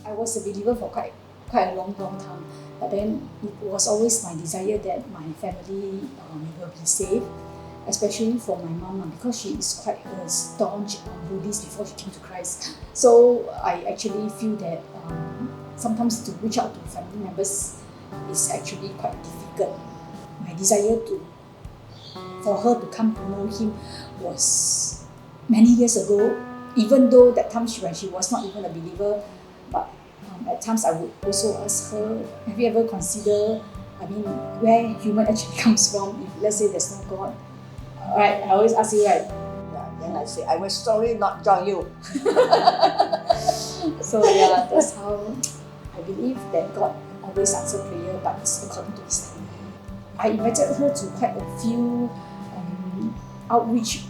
I was a believer for quite a long time, but then it was always my desire that my family will be safe, especially for my mom, because she is quite a staunch Buddhist before she came to Christ. So I actually feel that sometimes to reach out to family members is actually quite difficult. My desire for her to come to know Him was many years ago, even though that time when she was not even a believer. But at times I would also ask her, have you ever considered, where human actually comes from if let's say there's no God? Right, I always ask you, right? Yeah, then I say, I was sorry not join you. So yeah, that's how I believe that God always answers prayer, but it's according to His time. I invited her to quite a few outreach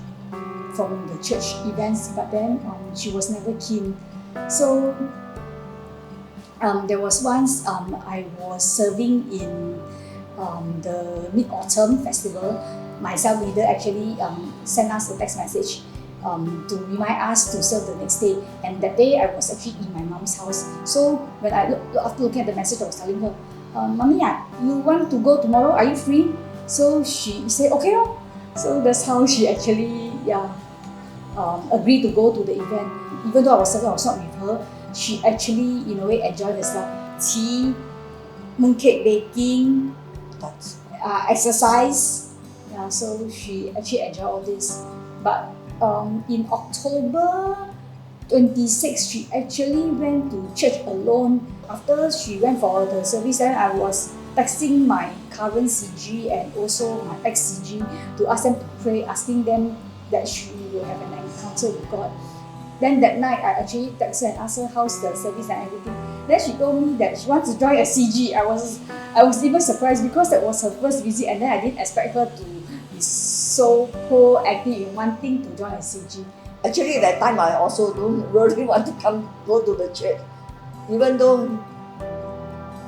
from the church events, but then she was never keen. So there was once I was serving in the Mid-Autumn Festival. My cell leader actually sent us a text message to remind us to serve the next day. And that day I was actually in my mom's house. So when after looking at the message, I was telling her, Mommy, you want to go tomorrow? Are you free? So she said, okay. So that's how she actually agreed to go to the event. Even though I was not with her, she actually in a way enjoyed herself. Tea, mooncake baking, exercise. Yeah, so she actually enjoyed all this. But in October 26, she actually went to church alone. After she went for the service, then I was texting my current CG and also my ex-CG to ask them to pray, asking them that she will have an encounter with God. Then that night, I actually texted and asked her how's the service and everything. Then she told me that she wants to join a CG. I was even surprised because that was her first visit, and then I didn't expect her to be so proactive in wanting to join a CG. Actually, that time I also don't really want to go to the church. Even though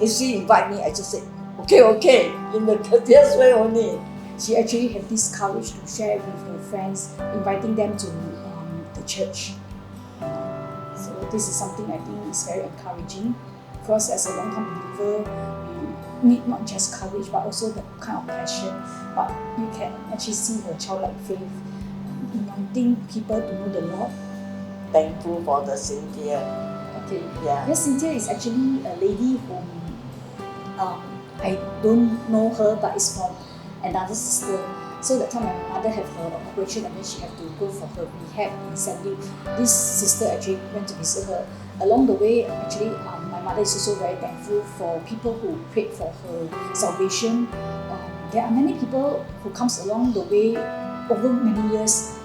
if she invite me, I just say, okay, in the courteous way only. She actually had this courage to share with her friends, inviting them to the church. So this is something I think is very encouraging, because as a long-time believer, we need not just courage but also the kind of passion. But you can actually see her childlike faith in wanting people to know the Lord. Thankful for the Cynthia. Okay. Yeah. Yes, Cynthia is actually a lady whom I don't know her, but it's from another sister. So that time my mother had her operation and then she had to go for her rehab in Cindy Hoe. This sister actually went to visit her. Along the way, actually, my mother is also very thankful for people who prayed for her salvation. There are many people who comes along the way over many years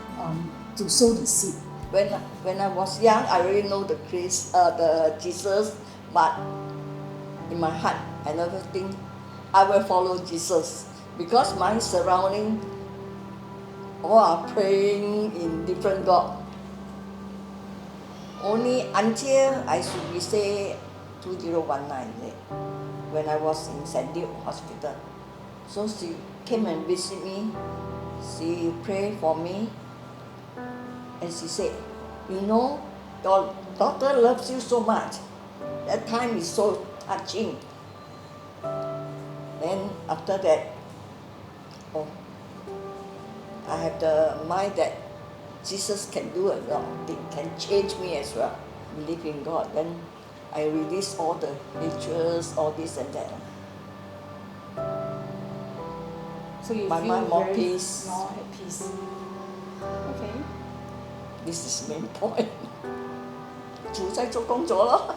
to sow the seed. When I was young, I already know the Jesus, but in my heart, I never think I will follow Jesus, because my surrounding all are praying in different God. Only until I should be say 2019, when I was in Cindy Hoe hospital. So she came and visit me. She prayed for me, and she said, your daughter loves you so much. That time is so touching. Then after that, I have the mind that Jesus can do a lot. It can change me as well. Believe in God. Then I release all the hatred, all this and that. So you my feel mind more very peace. More at peace. Okay. This is main point. 主在做工作咯。